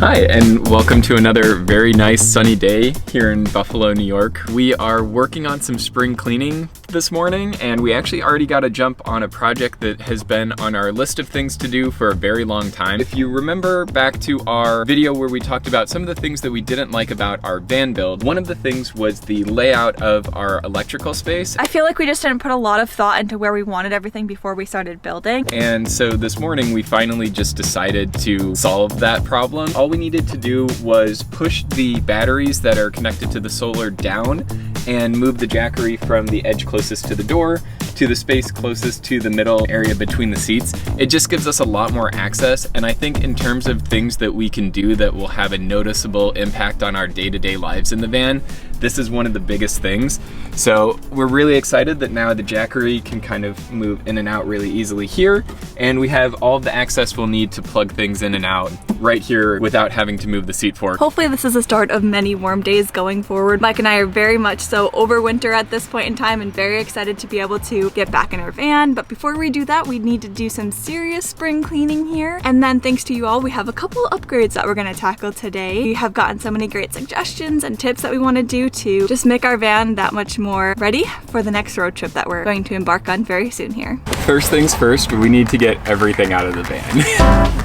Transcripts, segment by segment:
Hi, and welcome to another very nice sunny day here in Buffalo, New York. We are working on some spring cleaning this morning, and we actually already got a jump on a project that has been on our list of things to do for a very long time. If you remember back to our video where we talked about some of the things that we didn't like about our van build, one of the things was the layout of our electrical space. I feel like we just didn't put a lot of thought into where we wanted everything before we started building. And so this morning we finally just decided to solve that problem. All we needed to do was push the batteries that are connected to the solar down and move the jackery from the edge closest to the door to the space closest to the middle area between the seats. It just gives us a lot more access, and I think in terms of things that we can do that will have a noticeable impact on our day-to-day lives in the van, this is one of the biggest things. So we're really excited that now the jackery can kind of move in and out really easily here, and we have all of the access we'll need to plug things in and out right here without having to move the seat fork. Hopefully this is the start of many warm days going forward. Mike and I are very much so over winter at this point in time and very excited to be able to get back in our van. But before we do that, we need to do some serious spring cleaning here. And then thanks to you all, we have a couple upgrades that we're gonna tackle today. We have gotten so many great suggestions and tips that we wanna do to just make our van that much more ready for the next road trip that we're going to embark on very soon here. First things first, we need to get everything out of the van.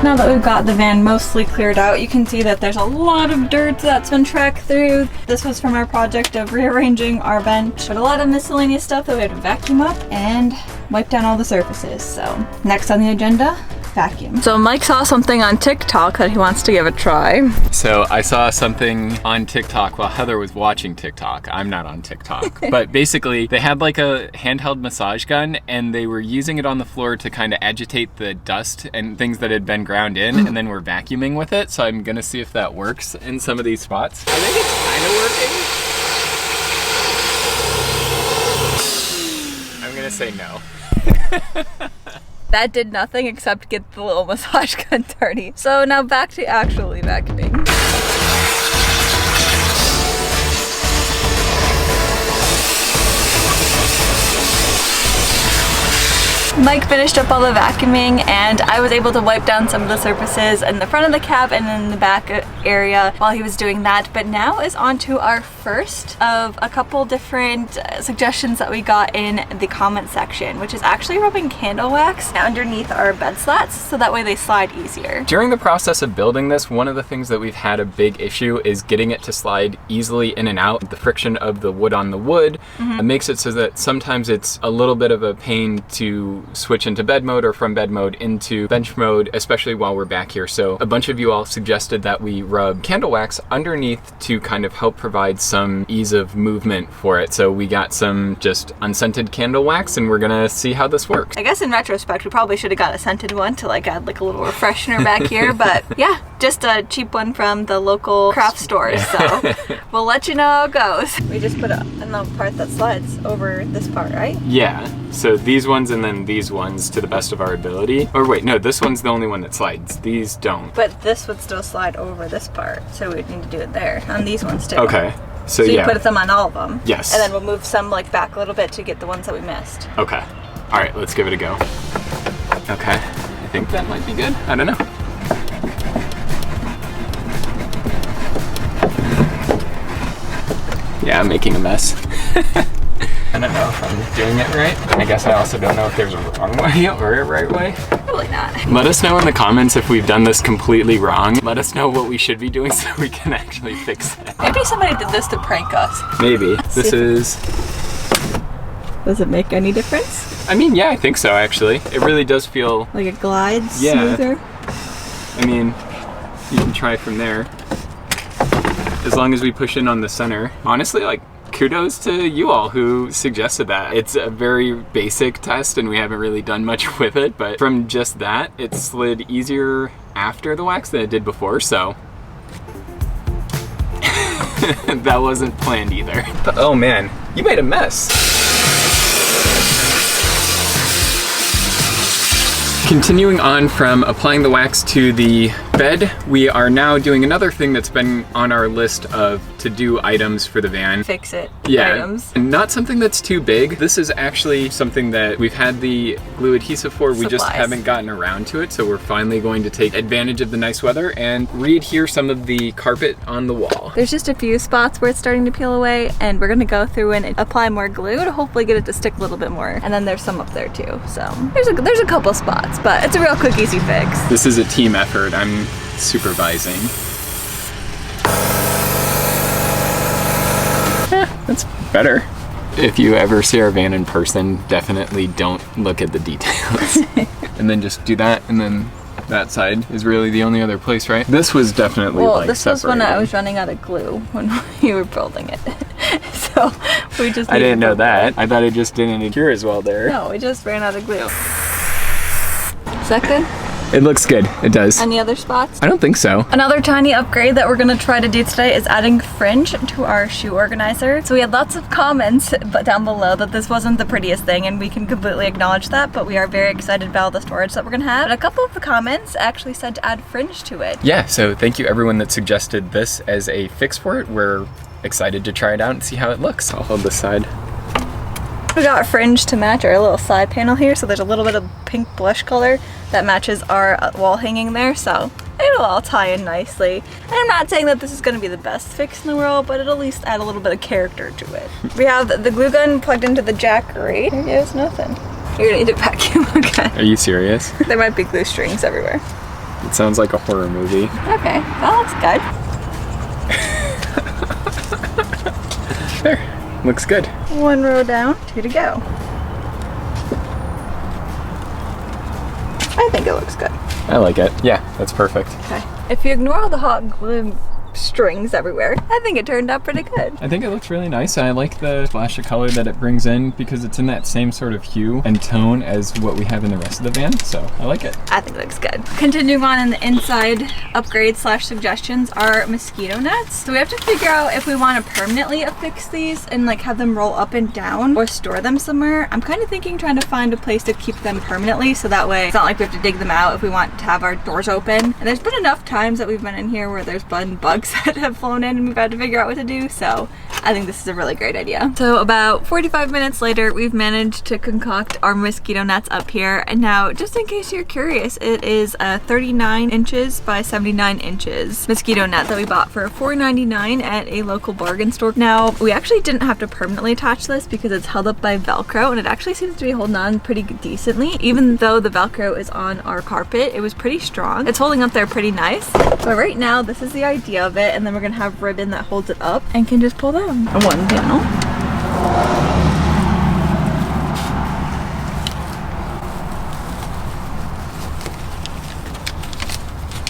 Now that we've got the van mostly cleared out, you can see that there's a lot of dirt that's been tracked through. This was from our project of rearranging our bench, but a lot of miscellaneous stuff that we had to vacuum up and wipe down all the surfaces. So next on the agenda, vacuum. So Mike saw something on TikTok that he wants to give a try. So I saw something on TikTok while Heather was watching TikTok. I'm not on TikTok. But basically they had like a handheld massage gun and they were using it on the floor to kind of agitate the dust and things that had been ground in, and then we're vacuuming with it. So I'm gonna see if that works in some of these spots. I think it's kind of working. I'm gonna say no. That did nothing except get the little massage gun dirty. So now back to actually vacuuming. Mike finished up all the vacuuming and I was able to wipe down some of the surfaces in the front of the cab and in the back area while he was doing that. But now is on to our first of a couple different suggestions that we got in the comment section, which is actually rubbing candle wax underneath our bed slats so that way they slide easier. During the process of building this, one of the things that we've had a big issue is getting it to slide easily in and out. The friction of the wood on the wood makes it so that sometimes it's a little bit of a pain to switch into bed mode or from bed mode into bench mode, especially while we're back here. So a bunch of you all suggested that we rub candle wax underneath to kind of help provide some ease of movement for it. So we got some just unscented candle wax and we're gonna see how this works. I guess in retrospect, we probably should have got a scented one to like add like a little refreshener back here, but yeah, just a cheap one from the local craft stores. So we'll let you know how it goes. We just put it in the part that slides over this part, right? Yeah, so these ones and then these ones to the best of our ability. Or wait, no, this one's the only one that slides. These don't. But this would still slide over this part, so we'd need to do it there. On these ones too. Okay, so you yeah. put them on all of them. Yes. And then we'll move some like back a little bit to get the ones that we missed. Okay, all right, let's give it a go. Okay, I think that might be good. I don't know. Yeah, I'm making a mess. I don't know if I'm doing it right. I guess I also don't know if there's a wrong way or a right way. Probably not. Let us know in the comments if we've done this completely wrong. Let us know what we should be doing so we can actually fix it. Maybe somebody did this to prank us. Maybe. This is... Does it make any difference? I mean, yeah, I think so actually. It really does feel... Like it glides I smoother? mean, you can try from there. As long as we push in on the center. Honestly, like, kudos to you all who suggested that. It's a very basic test and we haven't really done much with it, but from just that, it slid easier after the wax than it did before, so. That wasn't planned either. But, oh man, you made a mess. Continuing on from applying the wax to the bed, we are now doing another thing that's been on our list of to-do items for the van. Fix it items. And not something that's too big. This is actually something that we've had the glue adhesive for. We just haven't gotten around to it, so we're finally going to take advantage of the nice weather and re-adhere some of the carpet on the wall. There's just a few spots where it's starting to peel away, and we're gonna go through and apply more glue to hopefully get it to stick a little bit more. And then there's some up there too, so there's a couple spots, but it's a real quick, easy fix. This is a team effort. I'm supervising. That's better. If you ever see our van in person, definitely don't look at the details. And then just do that, and then that side is really the only other place, right? This was definitely like this was when I was running out of glue when you were building it. So we just I didn't know that. I thought it just didn't adhere as well there. No, we just ran out of glue. Is that good? It looks good. It does. Any other spots? I don't think so. Another tiny upgrade that we're gonna try to do today is adding fringe to our shoe organizer. So we had lots of comments down below that this wasn't the prettiest thing, and we can completely acknowledge that, but we are very excited about all the storage that we're gonna have. But a couple of the comments actually said to add fringe to it. Yeah, so thank you everyone that suggested this as a fix for it. We're excited to try it out and see how it looks. I'll hold this side. We got fringe to match our little side panel here, so there's a little bit of pink blush color that matches our wall hanging there, so it'll all tie in nicely. And I'm not saying that this is going to be the best fix in the world, but it'll at least add a little bit of character to it. We have the glue gun plugged into the jackery. There goes nothing. You're gonna need to vacuum again. Are you serious? There might be glue strings everywhere. It sounds like a horror movie. Okay, that looks good. There. Looks good. One row down, 2 to go. I think it looks good. I like it. Yeah, that's perfect. Okay. If you ignore all the hot glue strings everywhere, I think it turned out pretty good. I think it looks really nice. I like the splash of color that it brings in because it's in that same sort of hue and tone as what we have in the rest of the van, so I like it. I think it looks good. Continuing on in the inside upgrades / suggestions are mosquito nets. So we have to figure out if we want to permanently affix these and like have them roll up and down or store them somewhere. I'm kind of thinking trying to find a place to keep them permanently, so that way it's not like we have to dig them out if we want to have our doors open. And there's been enough times that we've been in here where there's been bugs that have flown in and we've had to figure out what to do, so I think this is a really great idea. So about 45 minutes later, we've managed to concoct our mosquito nets up here, and now just in case you're curious, it is a 39 inches by 79 inches mosquito net that we bought for $4.99 at a local bargain store. Now we actually didn't have to permanently attach this because it's held up by Velcro, and it actually seems to be holding on pretty decently. Even though the Velcro is on our carpet, it was pretty strong. It's holding up there pretty nice. So right now this is the idea of it, and then we're gonna have ribbon that holds it up and can just pull down one panel.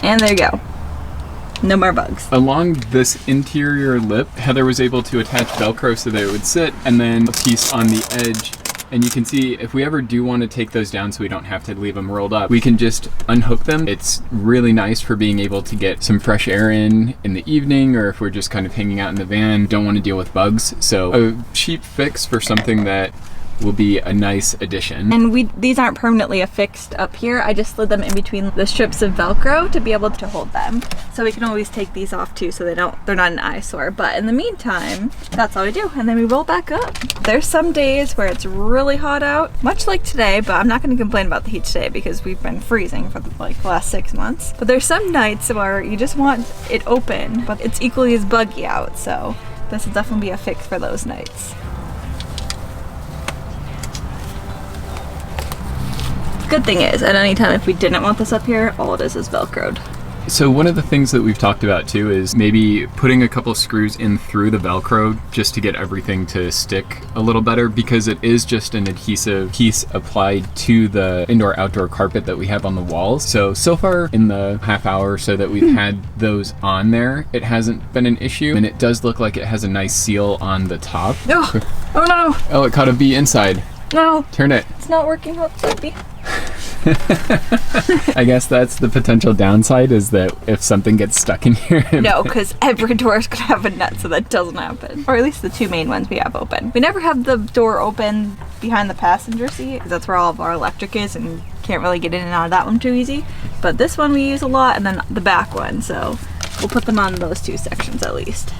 And there you go. No more bugs. Along this interior lip, Heather was able to attach Velcro so that it would sit, and then a piece on the edge. And you can see if we ever do want to take those down so we don't have to leave them rolled up, we can just unhook them. It's really nice for being able to get some fresh air in the evening, or if we're just kind of hanging out in the van, don't want to deal with bugs. So a cheap fix for something that will be a nice addition. And these aren't permanently affixed up here. I just slid them in between the strips of Velcro to be able to hold them. So we can always take these off too, so they're not an eyesore. But in the meantime, that's all we do. And then we roll back up. There's some days where it's really hot out, much like today, but I'm not gonna complain about the heat today because we've been freezing for the last 6 months. But there's some nights where you just want it open, but it's equally as buggy out. So this will definitely be a fix for those nights. Good thing is, at any time if we didn't want this up here, all it is Velcroed. So one of the things that we've talked about too is maybe putting a couple screws in through the Velcro just to get everything to stick a little better, because it is just an adhesive piece applied to the indoor-outdoor carpet that we have on the walls. So far in the half hour or so that we've had those on there, it hasn't been an issue, and it does look like it has a nice seal on the top. Oh no! Oh, it caught a bee inside. No! Turn it. It's not working out, baby. I guess that's the potential downside, is that if something gets stuck in here. No, because every door is going to have a net, so that doesn't happen. Or at least the 2 main ones we have open. We never have the door open behind the passenger seat, because that's where all of our electric is, and can't really get in and out of that one too easy. But this one we use a lot, and then the back one, so we'll put them on those 2 sections at least.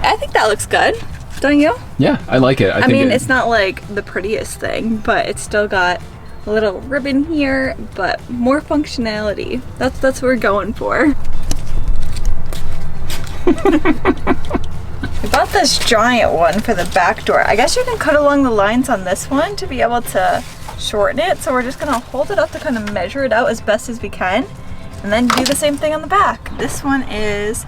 I think that looks good, don't you? Yeah, I like it. I mean, it's not like the prettiest thing, but it's still got a little ribbon here, but more functionality. That's what we're going for. We bought this giant one for the back door. I guess you can cut along the lines on this one to be able to shorten it. So we're just gonna hold it up to kind of measure it out as best as we can, and then do the same thing on the back. This one is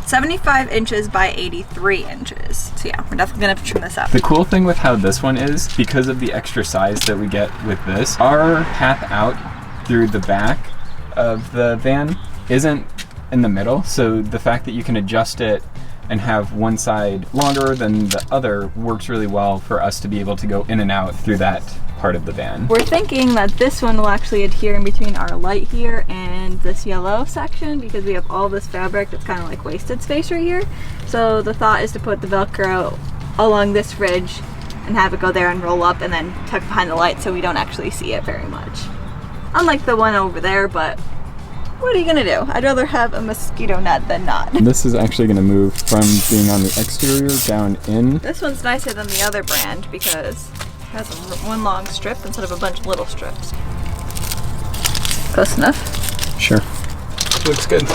75 inches by 83 inches. So yeah, we're definitely gonna have to trim this up. The cool thing with how this one is, because of the extra size that we get with this, our path out through the back of the van isn't in the middle. So the fact that you can adjust it and have one side longer than the other works really well for us to be able to go in and out through that part of the van. We're thinking that this one will actually adhere in between our light here and this yellow section, because we have all this fabric that's kind of like wasted space right here. So the thought is to put the Velcro along this ridge and have it go there and roll up and then tuck behind the light so we don't actually see it very much. Unlike the one over there, but what are you gonna do? I'd rather have a mosquito net than not. This is actually gonna move from being on the exterior down in. This one's nicer than the other brand because it has one long strip instead of a bunch of little strips. Close enough? Sure. Looks good.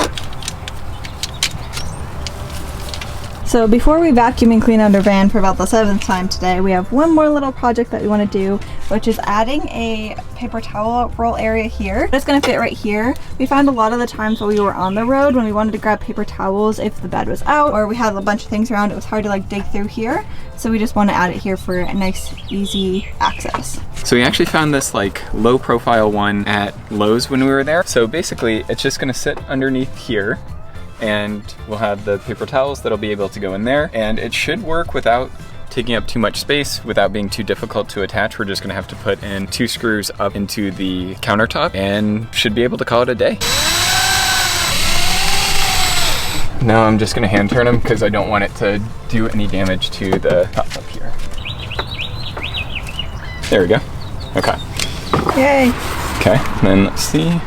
So before we vacuum and clean out our van for about the 7th time today, we have one more little project that we want to do, which is adding a paper towel roll area here. It's going to fit right here. We found a lot of the times when we were on the road, when we wanted to grab paper towels if the bed was out or we had a bunch of things around, it was hard to like dig through here. So we just want to add it here for a nice, easy access. So we actually found this like low profile one at Lowe's when we were there. So basically it's just going to sit underneath here, and we'll have the paper towels that'll be able to go in there, and it should work without taking up too much space, without being too difficult to attach. We're just gonna have to put in 2 screws up into the countertop and should be able to call it a day. Now I'm just gonna hand turn them because I don't want it to do any damage to the top up here. There we go. Okay. Yay. Okay, then let's see.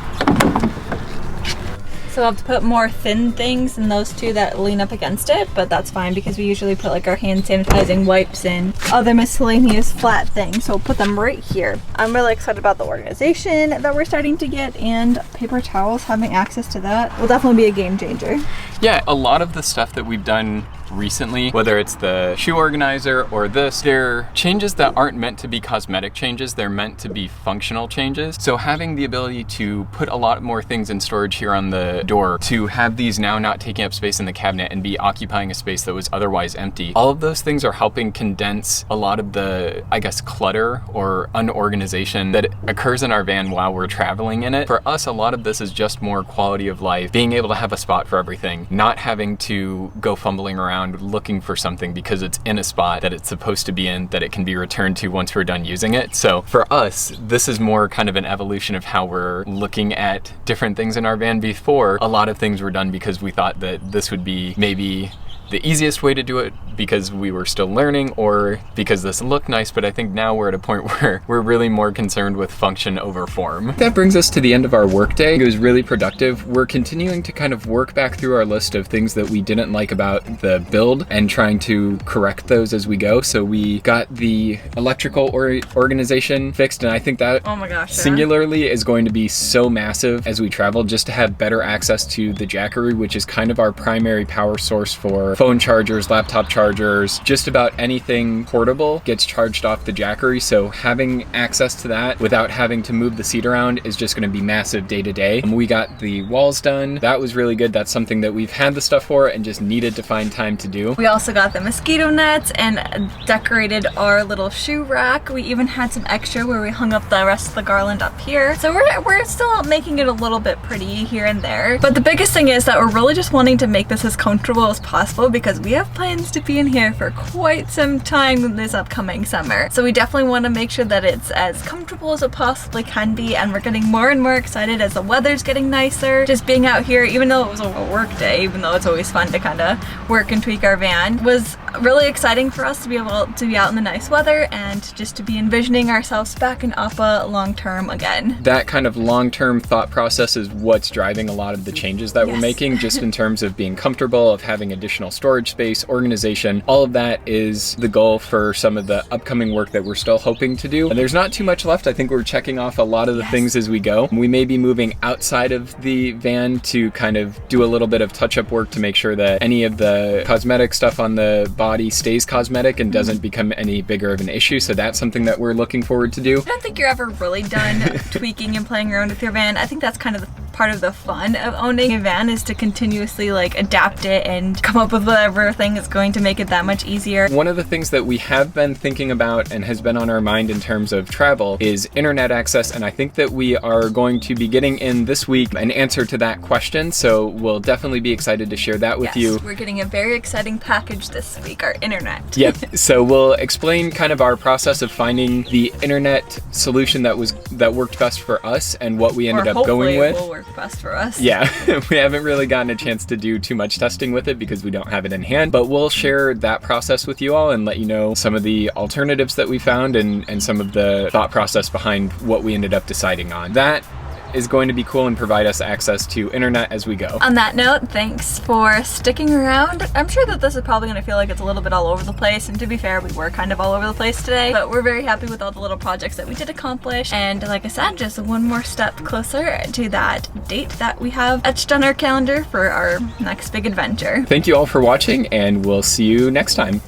So I'll have to put more thin things than those 2 that lean up against it, but that's fine because we usually put like our hand sanitizing wipes and other miscellaneous flat things. So we'll put them right here. I'm really excited about the organization that we're starting to get, and paper towels, having access to that will definitely be a game changer. Yeah, a lot of the stuff that we've done recently, whether it's the shoe organizer or this, they're changes that aren't meant to be cosmetic changes, they're meant to be functional changes. So having the ability to put a lot more things in storage here on the door, to have these now not taking up space in the cabinet and be occupying a space that was otherwise empty, all of those things are helping condense a lot of the, I guess, clutter or unorganization that occurs in our van while we're traveling in it. For us, a lot of this is just more quality of life, being able to have a spot for everything, not having to go fumbling around looking for something because it's in a spot that it's supposed to be in, that it can be returned to once we're done using it. So for us, this is more kind of an evolution of how we're looking at different things in our van. Before, a lot of things were done because we thought that this would be maybe the easiest way to do it because we were still learning or because this looked nice, but I think now we're at a point where we're really more concerned with function over form. That brings us to the end of our workday. It was really productive. We're continuing to kind of work back through our list of things that we didn't like about the build and trying to correct those as we go. So we got the electrical organization fixed, and I think that Oh my gosh, singularly is going to be so massive as we travel, just to have better access to the Jackery, which is kind of our primary power source for phone chargers, laptop chargers, just about anything portable gets charged off the Jackery. So having access to that without having to move the seat around is just going to be massive day to day. We got the walls done. That was really good. That's something that we've had the stuff for and just needed to find time to do. We also got the mosquito nets and decorated our little shoe rack. We even had some extra where we hung up the rest of the garland up here. So we're still making it a little bit pretty here and there. But the biggest thing is that we're really just wanting to make this as comfortable as possible because we have plans to be in here for quite some time this upcoming summer. So we definitely want to make sure that it's as comfortable as it possibly can be, and we're getting more and more excited as the weather's getting nicer. Just being out here, even though it was a work day, even though it's always fun to kind of work and tweak our van, was really exciting for us to be able to be out in the nice weather and just to be envisioning ourselves back in Appa long term again. That kind of long-term thought process is what's driving a lot of the changes that we're making, just in terms of being comfortable, of having additional storage space, organization. All of that is the goal for some of the upcoming work that we're still hoping to do. And there's not too much left. I think we're checking off a lot of the things as we go. We may be moving outside of the van to kind of do a little bit of touch-up work to make sure that any of the cosmetic stuff on the body stays cosmetic and doesn't become any bigger of an issue. So that's something that we're looking forward to do. I don't think you're ever really done tweaking and playing around with your van. I think that's kind of part of the fun of owning a van, is to continuously like adapt it and come up with whatever thing is going to make it that much easier. One of the things that we have been thinking about and has been on our mind in terms of travel is internet access, and I think that we are going to be getting in this week an answer to that question, so we'll definitely be excited to share that with you. We're getting a very exciting package this week, our internet. Yep, so we'll explain kind of our process of finding the internet solution that worked best for us and what we ended up going with. Will work best for us. Yeah, we haven't really gotten a chance to do too much testing with it because we don't have it in hand, but we'll share that process with you all and let you know some of the alternatives that we found and some of the thought process behind what we ended up deciding on. That is going to be cool and provide us access to internet as we go. On that note, thanks for sticking around. I'm sure that this is probably going to feel like it's a little bit all over the place, and to be fair, we were kind of all over the place today, but we're very happy with all the little projects that we did accomplish, and like I said, just one more step closer to that date that we have etched on our calendar for our next big adventure. Thank you all for watching, and we'll see you next time.